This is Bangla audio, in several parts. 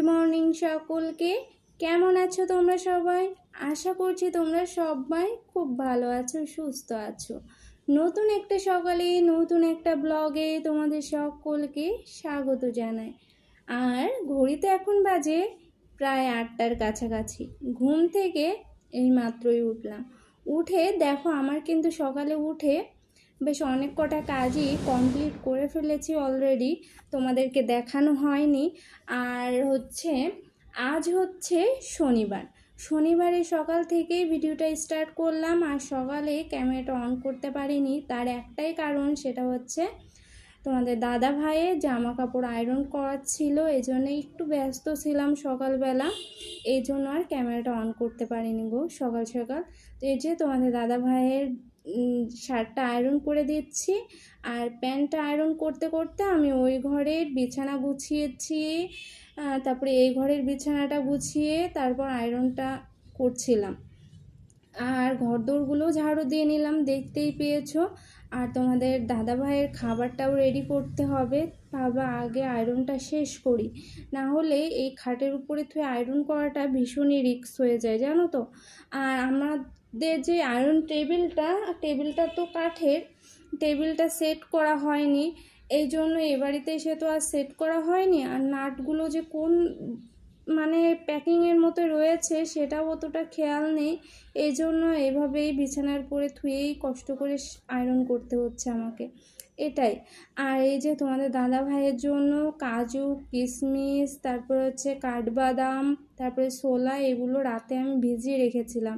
মর্নিং সকলকে। কেমন আছো তোমরা সবাই? আশা করছি তোমরা সবাই খুব ভালো আছো, সুস্থ আছো। নতুন একটা সকালে নতুন একটা ব্লগে তোমাদের সকলকে স্বাগত জানাই। আর ঘড়িতে এখন বাজে প্রায় 8টার কাছাকাছি। ঘুম থেকে এই মাত্রই উঠলাম। উঠে দেখো আমার কিন্তু সকালে উঠে বেশ অনেক কটা কাজই কমপ্লিট করে ফেলেছি অলরেডি, তোমাদেরকে দেখানো হয়নি। আর আজ হচ্ছে শনিবারের সকাল থেকেই ভিডিওটা স্টার্ট করলাম। আর সকালে ক্যামেরাটা অন করতে পারিনি, তার একটাই কারণ, সেটা হচ্ছে তোমাদের দাদা ভাইয়ের জামা কাপড় আয়রন করার ছিল, এই জন্য একটু ব্যস্ত ছিলাম সকালবেলা, এই জন্য আর ক্যামেরাটা অন করতে পারিনি গো সকাল সকাল। তো এই যে তোমাদের দাদা ভাইয়ের শার্টটা আয়রন করে দিচ্ছি, আর প্যান্টটা আয়রন করতে করতে আমি ওই ঘরের বিছানা গুছিয়েছি, তারপরে এই ঘরের বিছানাটা গুছিয়ে তারপর আয়রনটা করছিলাম। আর ঘরদোরগুলো ঝাড়ু দিয়ে নিলাম, দেখতেই পেয়েছো। আর তোমাদের দাদা ভাইয়ের খাবারটাও রেডি করতে হবে, ভাবা আগে আয়রনটা শেষ করি, না হলে এই খাটের উপরে থুয়ে আয়রন করাটা ভীষণই রিস্ক হয়ে যায়, জানো তো। আর আমাদের যে আয়রন টেবিলটা তো কাঠের, টেবিলটা সেট করা হয়নি, এই জন্য এ বাড়িতে এসে তো আর সেট করা হয়নি। আর নাটগুলো যে কোন প্যাকিংয়ের মতো রয়েছে সেটাও অতটা খেয়াল নেই, এই জন্য এভাবেই বিছানার পরে থুয়েই কষ্ট করে আয়রন করতে হচ্ছে আমাকে, এটাই। আর এই যে তোমাদের দাদা ভাইয়ের জন্য কাজু কিশমিশ, তারপর কাঠবাদাম, তারপরে ছোলা, এগুলো রাতে আমি ভিজিয়ে রেখেছিলাম।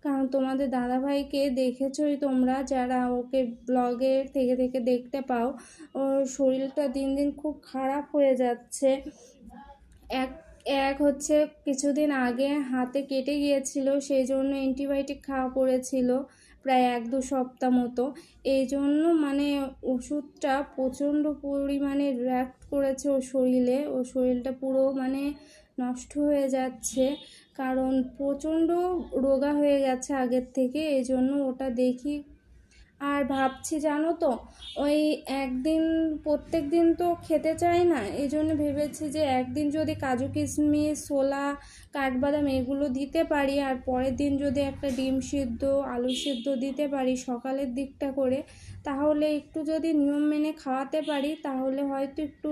কারণ তোমাদের দাদা ভাইকে দেখেছোই তোমরা, যারা ওকে ব্লগের থেকে দেখতে পাও, ওর শরীরটা দিন দিন খুব খারাপ হয়ে যাচ্ছে। কিছুদিন আগে হাতে কেটে গিয়েছিল, সেই জন্য অ্যান্টিবায়োটিক খাওয়া পড়েছিল প্রায় 1-2 সপ্তাহ মতো। এই জন্য ওষুধটা প্রচণ্ড পরিমাণে রিঅ্যাক্ট করেছে ওর শরীরটা পুরো নষ্ট হয়ে যাচ্ছে, কারণ প্রচণ্ড রোগা হয়ে গেছে আগের থেকে, এই জন্য ওটা দেখি। আর ভাবছি জানো তো, ওই প্রত্যেক দিন তো খেতে চাই না, এই জন্য ভেবেছি যে একদিন যদি কাজু কিশমিশ, ছোলা, কাঠবাদাম এগুলো দিতে পারি, আর পরের দিন যদি একটা ডিম সিদ্ধ, আলু সিদ্ধ দিতে পারি সকালের দিকটা করে, তাহলে একটু যদি নিয়ম মেনে খাওয়াতে পারি, তাহলে হয়তো একটু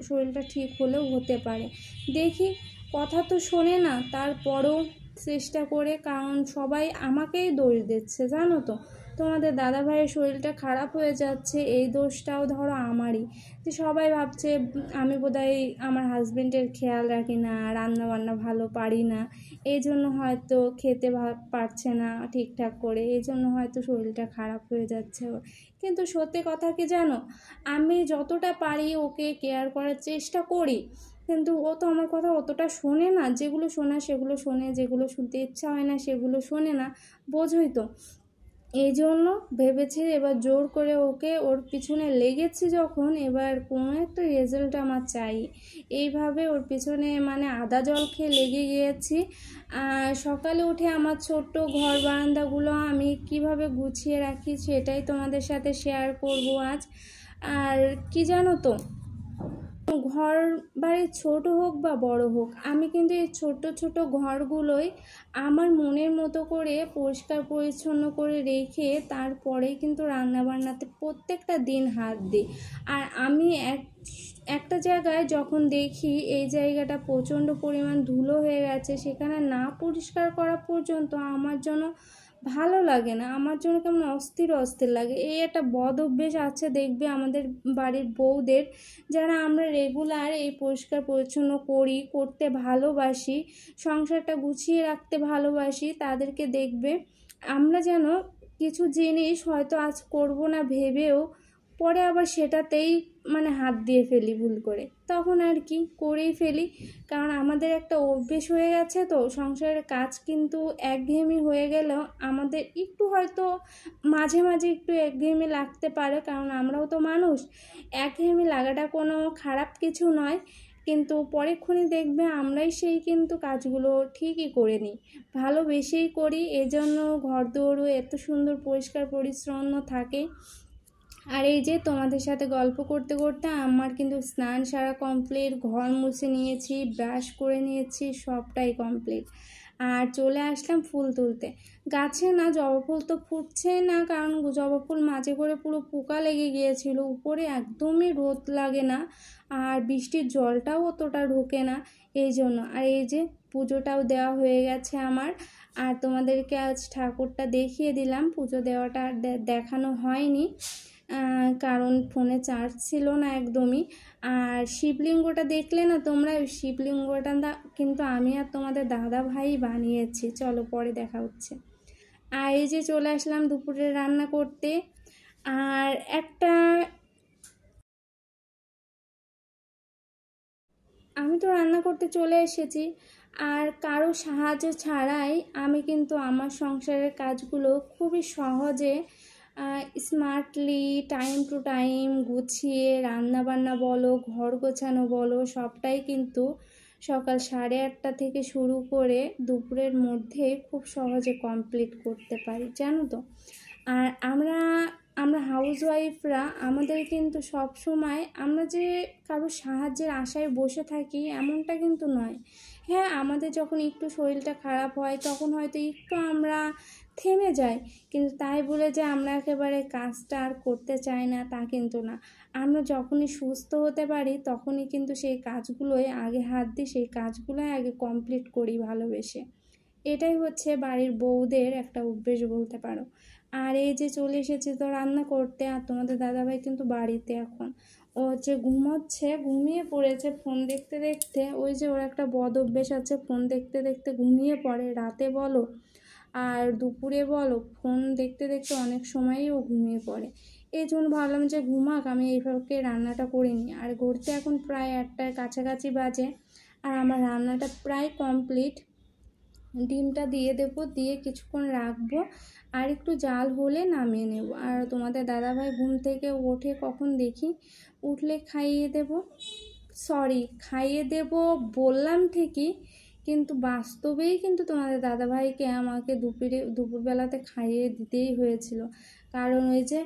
শরীরটা ঠিক হলেও হতে পারে। দেখি, কথা তো শোনে না, তারপরও চেষ্টা করে, কারণ সবাই আমাকেই দোষ দিচ্ছে জানো তো। তোমাদের দাদা ভাইয়ের শরীরটা খারাপ হয়ে যাচ্ছে, এই দোষটাও ধরো আমারই, যে সবাই ভাবছে আমি বোধহয় আমার হাজবেন্ডের খেয়াল রাখি না, রান্না বান্না ভালো পারি না, এই জন্য হয়তো খেতে পারছে না ঠিকঠাক করে, এই জন্য হয়তো শরীরটা খারাপ হয়ে যাচ্ছে। কিন্তু সত্যি কথা কি জানো, আমি যতটা পারি ওকে কেয়ার করার চেষ্টা করি, কিন্তু ও তো আমার কথা অতটা শোনে না, যেগুলো শোনা সেগুলো শোনে, যেগুলো শুনতে ইচ্ছা হয় না সেগুলো শোনে না, বোঝোই তো। এই জন্য ভেবেছি এবার জোর করে ওকে ওর পিছনে লেগেছি যখন, এবার কোনো একটা রেজাল্ট আমার চাই, এইভাবে ওর পিছনে আদা জল খেয়ে লেগে গিয়েছি। আর সকালে উঠে আমার ছোট্ট ঘর বারান্দাগুলো আমি কিভাবে গুছিয়ে রাখি সেটাই তোমাদের সাথে শেয়ার করব আজ। আর কি জানো তো, ঘর বাড়ি ছোট হোক বা বড় হোক, আমি কিন্তু এই ছোট ছোট ঘরগুলোই আমার মনের মতো করে পরিষ্কার পরিচ্ছন্ন করে রেখে তারপরেই কিন্তু রান্নাবান্নাতে প্রত্যেকটা দিন হাত দিই। আর আমি একটা জায়গায় যখন দেখি এই জায়গাটা প্রচণ্ড পরিমাণ ধুলো হয়ে গেছে, সেখানে না পরিষ্কার করা পর্যন্ত আমার জন্য ভালো লাগে না, আমার জন্য কেমন অস্থির লাগে। এই একটা বদ অভ্যেস আছে দেখবে আমাদের বাড়ির বউদের, যারা আমরা রেগুলার এই পরিষ্কার পরিচ্ছন্ন করতে ভালোবাসি, সংসারটা গুছিয়ে রাখতে ভালোবাসি, তাদেরকে দেখবে আমরা যেন কিছু জিনিস হয়তো আজ করব না ভেবেও পরে আবার সেটাতেই হাত দিয়ে ফেলি ভুল করে, তখন আর কি করেই ফেলি। কারণ আমাদের একটা অভ্যেস হয়ে গেছে তো, সংসারের কাজ কিন্তু একঘেয়েমি হয়ে গেলেও আমাদের একটু হয়তো মাঝে মাঝে একটু একঘেয়েমি লাগতে পারে, কারণ আমরাও তো মানুষ, একঘেয়েমি লাগাটা কোনো খারাপ কিছু নয়, কিন্তু পরেক্ষণই দেখবে আমরাই সেই কিন্তু কাজগুলো ঠিকই করে নিই, ভালোবেসেই করি, এজন্য ঘরদোরও এত সুন্দর পরিষ্কার পরিচ্ছন্ন থাকে। আর এই যে তোমাদের সাথে গল্প করতে করতে আমার কিন্তু স্নান সারা কমপ্লিট, ঘর মুছে নিয়েছি, ব্রাশ করে নিয়েছি, সবটাই কমপ্লিট। আর চলে আসলাম ফুল তুলতে। গাছে না জবা ফুল তো ফুটছে না, কারণ জবা ফুল মাঝে করে পুরো পোকা লেগে গিয়েছিল, উপরে একদমই রোদ লাগে না আর বৃষ্টির জলটাও অতটা ঢোকে না, এই জন্য। আর এই যে পুজোটাও দেওয়া হয়ে গেছে আমার। আর তোমাদেরকে আজ ঠাকুরটা দেখিয়ে দিলাম, পুজো দেওয়াটা দেখানো হয়নি কারণ ফোনে চার্জ ছিল না একদমই। আর শিবলিঙ্গটা দেখলে না তোমরা, শিবলিঙ্গটা কিন্তু আমি আর তোমাদের দাদা ভাই বানিয়েছি, চলো পরে দেখা হচ্ছে। আর এই যে চলে আসলাম দুপুরে রান্না করতে। আর আমি তো রান্না করতে চলে এসেছি, আর কারো সাহায্য ছাড়াই আমি কিন্তু আমার সংসারের কাজগুলো খুবই সহজে স্মার্টলি টাইম টু টাইম গুছিয়ে, রান্না বান্না বলো, ঘর গোছানো বলো, সবটাই কিন্তু সকাল 8:30 থেকে শুরু করে দুপুরের মধ্যে খুব সহজে কমপ্লিট করতে পারি, জানো তো। আর আমরা হাউসওয়াইফরা আমাদের কিন্তু সব সময় আমরা যে কারো সাহায্যের আশায় বসে থাকি এমনটা কিন্তু নয়। হ্যাঁ, আমাদের যখন একটু শরীরটা খারাপ হয় তখন হয়তো একটু আমরা থেমে যাই, কিন্তু তাই বলে যে আমরা একেবারে কাজটা আর করতে চাই না তা কিন্তু না। আমরা যখনই সুস্থ হতে পারি তখনই কিন্তু সেই কাজগুলোয় আগে হাত দিই, সেই কাজগুলোই আগে কমপ্লিট করি ভালোবেসে। এটাই হচ্ছে বাড়ির বউদের একটা অভ্যেস বলতে পারো। আর এই যে চলে এসেছি তো রান্না করতে, আর তোমাদের দাদাভাই কিন্তু বাড়িতে এখন। ও হচ্ছে ঘুমোচ্ছে, ঘুমিয়ে পড়েছে ফোন দেখতে দেখতে। ওই যে ওর একটা বদ অভ্যেস আছে, ফোন দেখতে দেখতে ঘুমিয়ে পড়ে, রাতে বলো আর দুপুরে বলো, ফোন দেখতে দেখতে অনেক সময়ই ও ঘুমিয়ে পড়ে। এই জন্য ভাবলাম যে ঘুমাক, আমি এইভাবে রান্নাটা করে নিই। আর ঘুরতে এখন প্রায় 1টার কাছাকাছি বাজে, আর আমার রান্নাটা প্রায় কমপ্লিট। ডিমটা দিয়ে দেবো, দিয়ে কিছুক্ষণ রাখবো, আর একটু জাল হলে নামিয়ে নেব। আর তোমাদের দাদাভাই ঘুম থেকে ওঠে কখন দেখি, উঠলে খাইয়ে দেব বললাম ঠিকই, কিন্তু বাস্তবেই কিন্তু তোমাদের দাদাভাইকে আমাকে দুপুরবেলাতে খাইয়ে দিতেই হয়েছিল, কারণ ওই যে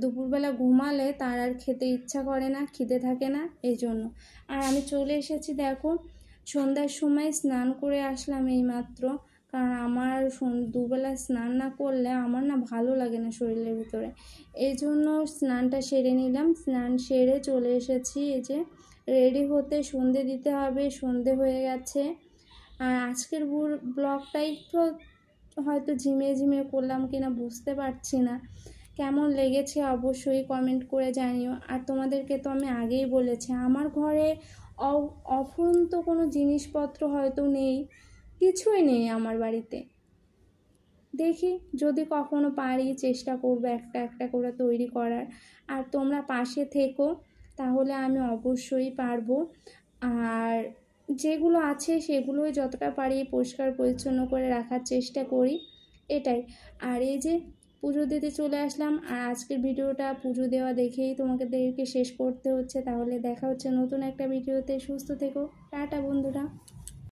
দুপুরবেলা ঘুমালে তার আর খেতে ইচ্ছা করে না, খিদে থাকে না, এই জন্য। আর আমি চলে এসেছি দেখো, সন্ধ্যার সময় স্নান করে আসলাম এইমাত্র, কারণ আমার দুবেলা স্নান না করলে আমার না ভালো লাগে না শরীরের ভিতরে, এই জন্য স্নানটা সেরে নিলাম। স্নান সেরে চলে এসেছি, এই যে রেডি হতে, সন্ধে দিতে হবে, সন্ধে হয়ে গেছে। আর আজকের ব্লগটা একটু হয়তো ঝিমিয়ে করলাম কিনা বুঝতে পারছি না, কেমন লেগেছে অবশ্যই কমেন্ট করে জানিও। আর তোমাদেরকে তো আমি আগেই বলেছি আমার ঘরে অফুরন্ত কোনো জিনিসপত্র হয়তো নেই, কিছুই নেই আমার বাড়িতে। দেখি যদি কখনো পারি চেষ্টা করবো একটা একটা করে তৈরি করার, আর তোমরা পাশে থেকো, তাহলে আমি অবশ্যই পারবো। আর যেগুলো আছে সেগুলোই যতটা পারি পরিষ্কার পরিচ্ছন্ন করে রাখার চেষ্টা করি, এটাই। আর এই যে পুজো দিতে চলে আসলাম, আর আজকের ভিডিওটা পুজো দেওয়া দেখেই তোমাদেরকে শেষ করতে হচ্ছে। তাহলে দেখা হচ্ছে নতুন একটা ভিডিওতে, সুস্থ থেকো, টাটা বন্ধুরা।